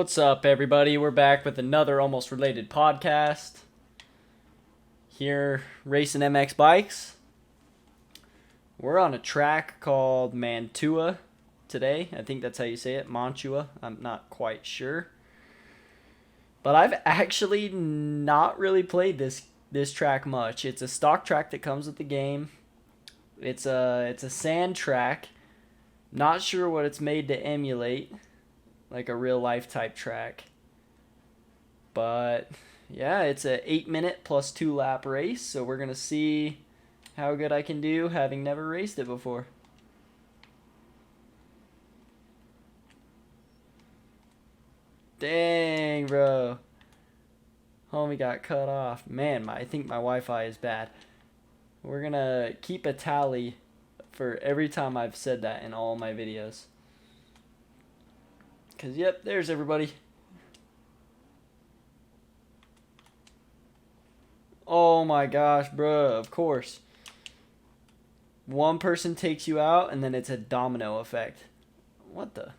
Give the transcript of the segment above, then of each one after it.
What's up, everybody? We're back with another almost related podcast. Here, racing MX bikes. We're on a track called Mantua today. I think that's how you say it, Mantua. I'm not quite sure. But I've actually not really played this track much. It's a stock track that comes with the game. It's a sand track. Not sure what it's made to emulate, like a real life type track. But yeah, it's a 8 minute plus 2 lap race, so we're gonna see how good I can do having never raced it before. Dang, bro. Homie got cut off. Man, I think my Wi-Fi is bad. We're gonna keep a tally for every time I've said that in all my videos. Cause yep, there's everybody. Oh my gosh, bruh, of course. One person takes you out, and then it's a domino effect. What the?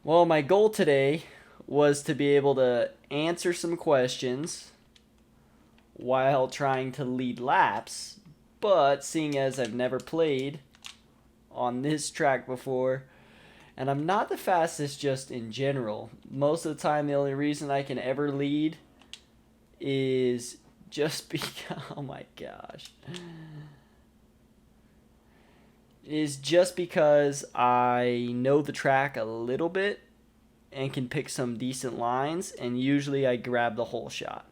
Well, my goal today was to be able to answer some questions while trying to lead laps, but seeing as I've never played on this track before, and I'm not the fastest just in general. Most of the time, the only reason I can ever lead is just because, oh my gosh, is just because I know the track a little bit and can pick some decent lines, and usually I grab the whole shot.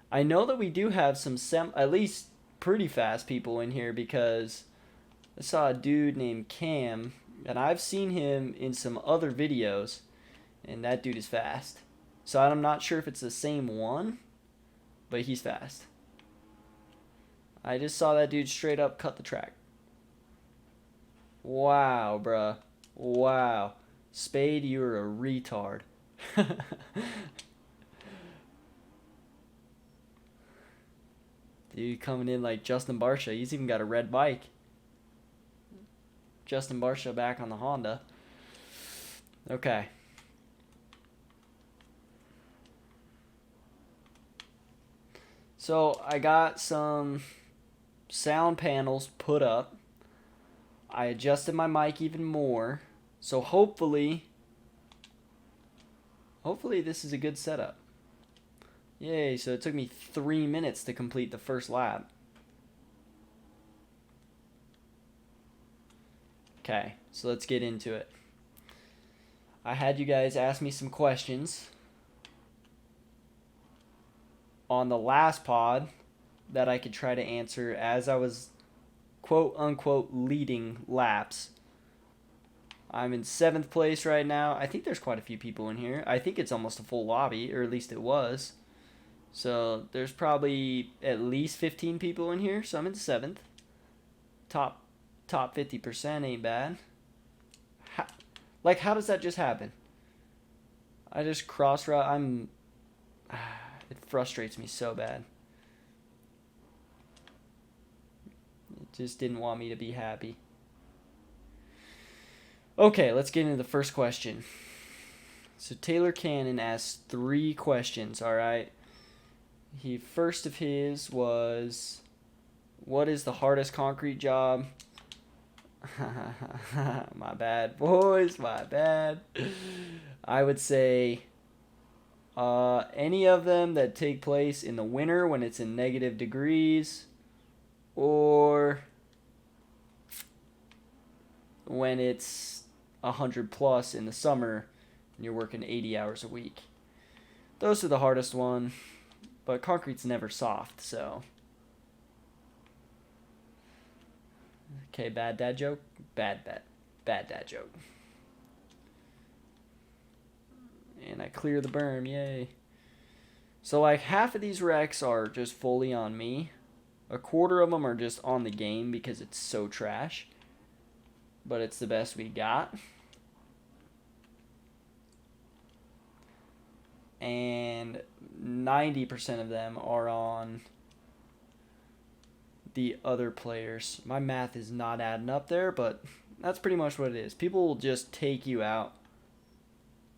I know that we do have some at least pretty fast people in here, because I saw a dude named Cam, and I've seen him in some other videos, and that dude is fast. So I'm not sure if it's the same one, but he's fast. I just saw that dude straight up cut the track. Wow, bruh. Wow. Spade, you're a retard. Dude coming in like Justin Barsha. He's even got a red bike. Justin Barsha back on the Honda. Okay. So I got some sound panels put up. I adjusted my mic even more. So hopefully this is a good setup. Yay, so it took me 3 minutes to complete the first lap. Okay, so let's get into it. I had you guys ask me some questions on the last pod that I could try to answer as I was quote unquote leading laps. I'm in 7th place right now. I think there's quite a few people in here. I think it's almost a full lobby, or at least it was. So there's probably at least 15 people in here, so I'm in 7th. Top 50% ain't bad. How does that just happen? I just cross-route. It frustrates me so bad. It just didn't want me to be happy. Okay, let's get into the first question. So Taylor Cannon asked 3 questions, alright? First of his was, what is the hardest concrete job? My bad, boys, my bad. I would say any of them that take place in the winter when it's in negative degrees, or when it's 100 plus in the summer and you're working 80 hours a week. Those are the hardest one, but concrete's never soft, so. Okay, bad dad joke? Bad dad joke. And I clear the berm, yay. So like half of these wrecks are just fully on me. A quarter of them are just on the game because it's so trash. But it's the best we got. And 90% of them are on the other players. My math is not adding up there, but That's pretty much what it is. People will just take you out.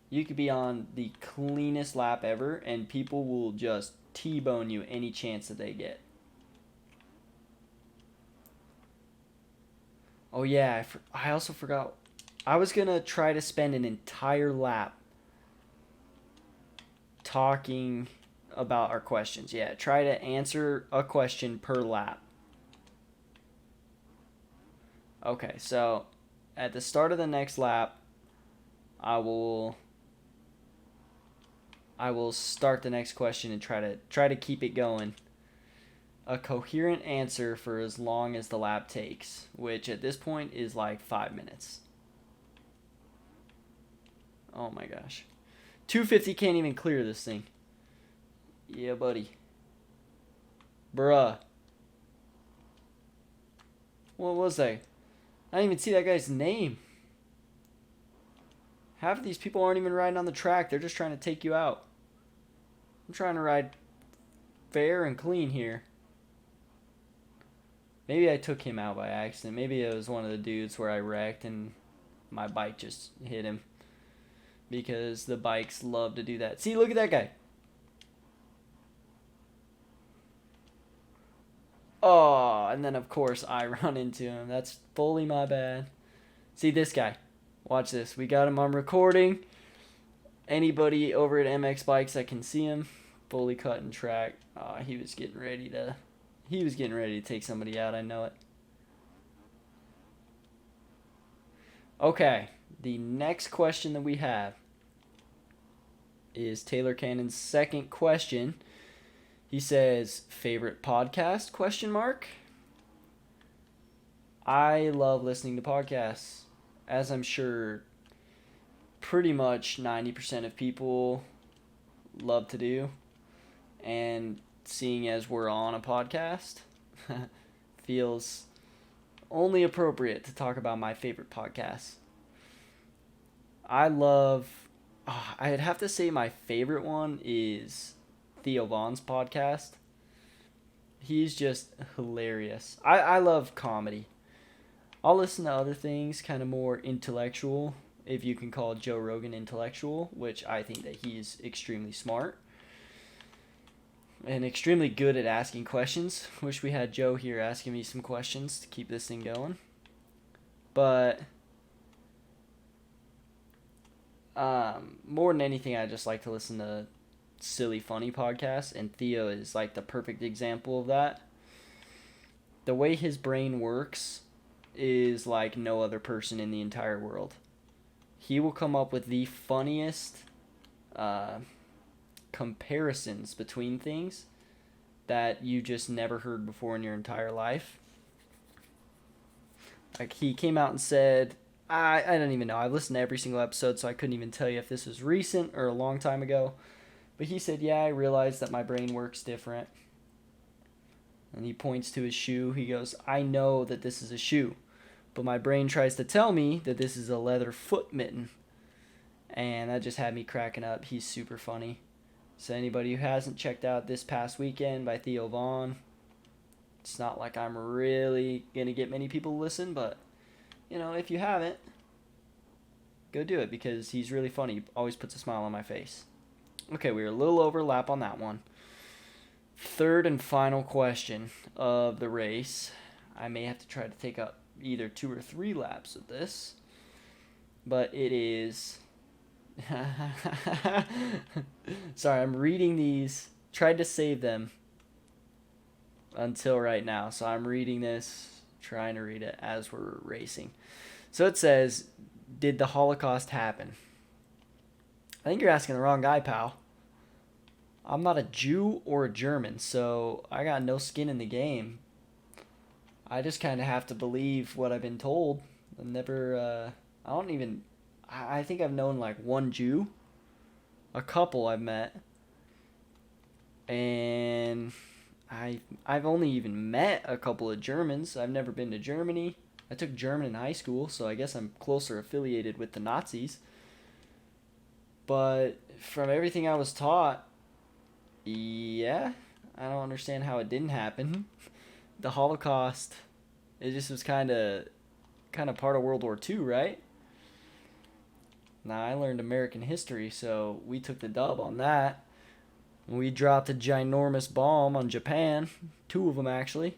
You could be on the cleanest lap ever, and people will just T-bone you any chance that they get. Oh yeah, I also forgot. I was going to try to spend an entire lap talking about our questions. Yeah, try to answer a question per lap. Okay, so at the start of the next lap, I will start the next question and try to keep it going. A coherent answer for as long as the lap takes, which at this point is like 5 minutes. Oh my gosh. 250 can't even clear this thing. Yeah, buddy. Bruh. What was that? I didn't even see that guy's name. Half of these people aren't even riding on the track. They're just trying to take you out. I'm trying to ride fair and clean here. Maybe I took him out by accident. Maybe it was one of the dudes where I wrecked and my bike just hit him. Because the bikes love to do that. See, look at that guy. Oh, and then of course I run into him. That's fully my bad. See this guy. Watch this. We got him on recording. Anybody over at MX Bikes that can see him, fully cutting track. Oh, he was getting ready to take somebody out. I know it. Okay, the next question that we have is Taylor Cannon's second question. He says, favorite podcast, question mark? I love listening to podcasts, as I'm sure pretty much 90% of people love to do. And seeing as we're on a podcast, feels only appropriate to talk about my favorite podcasts. I'd have to say my favorite one is Theo Vaughn's podcast. He's just hilarious. I love comedy. I'll listen to other things, kind of more intellectual, if you can call Joe Rogan intellectual, which I think that he's extremely smart and extremely good at asking questions. Wish we had Joe here asking me some questions to keep this thing going. But more than anything, I just like to listen to silly, funny podcasts, and Theo is like the perfect example of that. The way his brain works is like no other person in the entire world. He will come up with the funniest comparisons between things that you just never heard before in your entire life. Like he came out and said, I don't even know. I've listened to every single episode, so I couldn't even tell you if this was recent or a long time ago. But he said, yeah, I realized that my brain works different. And he points to his shoe. He goes, I know that this is a shoe, but my brain tries to tell me that this is a leather foot mitten. And that just had me cracking up. He's super funny. So anybody who hasn't checked out This Past Weekend by Theo Vaughn, it's not like I'm really going to get many people to listen, but, you know, if you haven't, go do it because he's really funny. He always puts a smile on my face. Okay, we were a little over lap on that one. Third and final question of the race. I may have to try to take up either 2 or 3 laps of this, but it is... Sorry, I'm reading these. Tried to save them until right now, so I'm reading this, trying to read it as we're racing. So it says, did the Holocaust happen? I think you're asking the wrong guy, pal. I'm not a Jew or a German, so I got no skin in the game. I just kind of have to believe what I've been told. I think I've known like one Jew, a couple I've met, and I've only even met a couple of Germans. I've never been to Germany. I took German in high school, so I guess I'm closer affiliated with the Nazis. But from everything I was taught, yeah, I don't understand how it didn't happen. The Holocaust, it just was kind of kind of part of World War II, right? Now, I learned American history, so we took the dub on that. We dropped a ginormous bomb on Japan, 2 of them actually,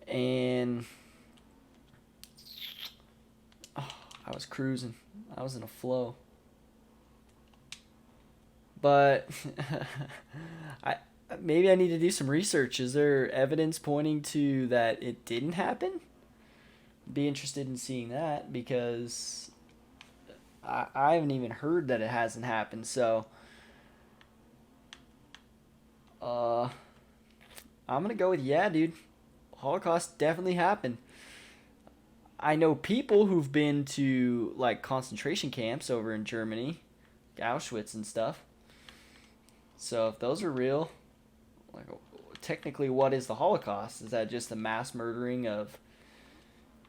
and I was cruising. I was in a flow. But I maybe I need to do some research. Is there evidence pointing to that it didn't happen? Be interested in seeing that because I haven't even heard that it hasn't happened. So I'm gonna go with yeah, dude. Holocaust definitely happened. I know people who've been to like concentration camps over in Germany, Auschwitz and stuff. So if those are real, like technically, what is the Holocaust? Is that just the mass murdering of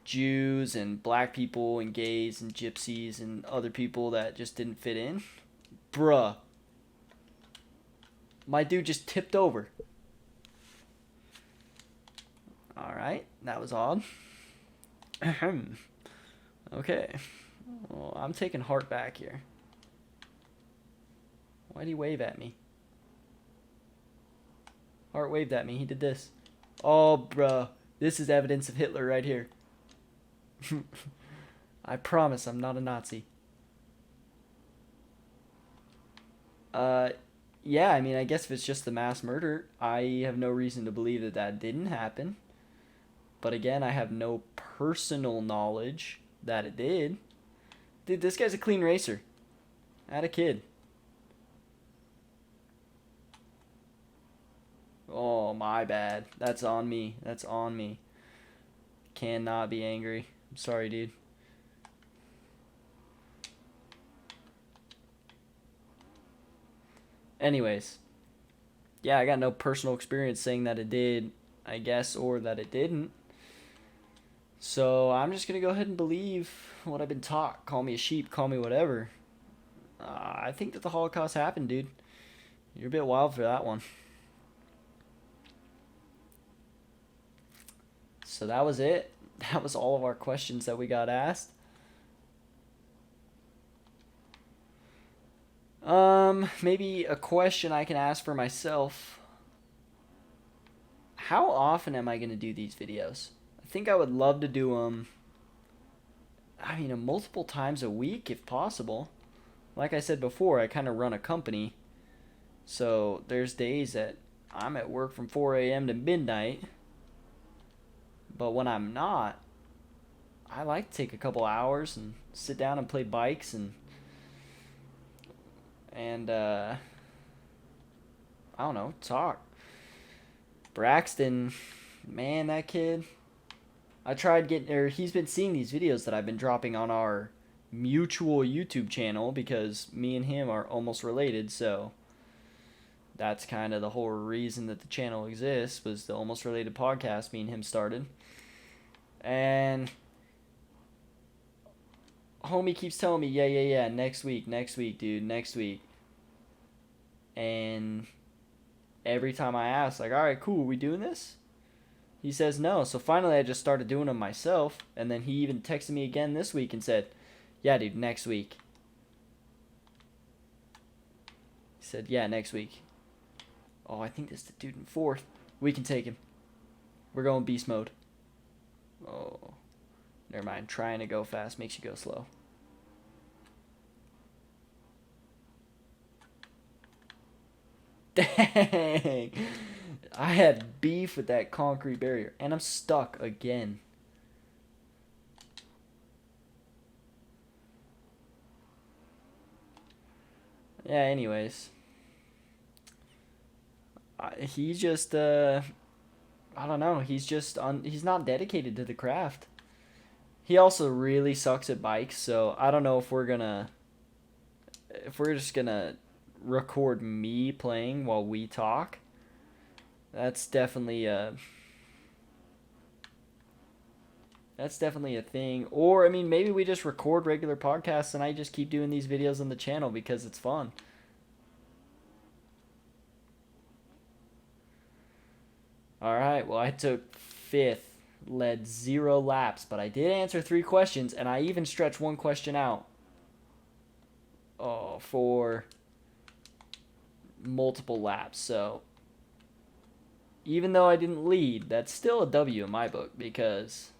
Jews and black people and gays and gypsies and other people that just didn't fit in? Bruh, my dude just tipped over. All right, that was odd. Okay. Well, I'm taking heart back here. Why'd he wave at me? Hart waved at me. He did this. Oh, bruh. This is evidence of Hitler right here. I promise I'm not a Nazi. Yeah, I mean, I guess if it's just the mass murder, I have no reason to believe that that didn't happen. But again, I have no personal knowledge that it did. Dude, this guy's a clean racer. I had a kid. Oh, my bad. That's on me. That's on me. Cannot be angry. I'm sorry, dude. Anyways. Yeah, I got no personal experience saying that it did, I guess, or that it didn't. So I'm just going to go ahead and believe what I've been taught. Call me a sheep, call me whatever. I think that the Holocaust happened, dude. You're a bit wild for that one. So that was it. That was all of our questions that we got asked. Maybe a question I can ask for myself. How often am I going to do these videos? I think I would love to do them, I mean, multiple times a week if possible. Like I said before, I kind of run a company. So there's days that I'm at work from 4 a.m. to midnight. But when I'm not, I like to take a couple hours and sit down and play bikes and I don't know, talk. Braxton, man, that kid. I tried getting, or he's been seeing these videos that I've been dropping on our mutual YouTube channel because me and him are almost related, so that's kind of the whole reason that the channel exists, was the Almost Related podcast me and him started. And homie keeps telling me, yeah, next week, dude, next week. And every time I ask, like, all right, cool, are we doing this? He says no. So finally I just started doing them myself. And then he even texted me again this week and said, yeah, dude, next week. He said, yeah, next week. Oh, I think this is the dude in fourth. We can take him. We're going beast mode. Oh, never mind. Trying to go fast makes you go slow. Dang. I had beef with that concrete barrier. And I'm stuck again. Yeah, anyways. He just, I don't know. He's just, he's not dedicated to the craft. He also really sucks at bikes, so I don't know if we're just gonna record me playing while we talk. That's definitely a thing. Or I mean, maybe we just record regular podcasts and I just keep doing these videos on the channel because it's fun. All right. Well, I took 5th led 0 laps, but I did answer 3 questions, and I even stretched 1 question out for multiple laps. So even though I didn't lead, that's still a W in my book because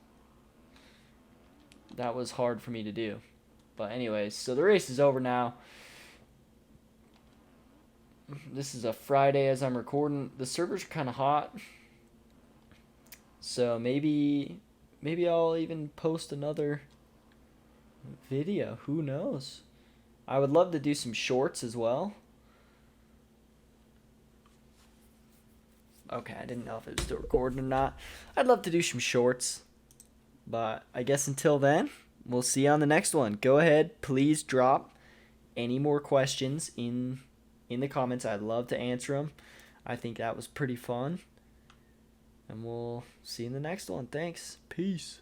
that was hard for me to do. But anyways, so the race is over now. This is a Friday as I'm recording. The servers are kind of hot. So maybe I'll even post another video. Who knows? I would love to do some shorts as well. Okay, I didn't know if it was still recording or not. I'd love to do some shorts. But I guess until then, we'll see you on the next one. Go ahead, please drop any more questions in the comments. I'd love to answer them. I think that was pretty fun. And we'll see you in the next one. Thanks. Peace.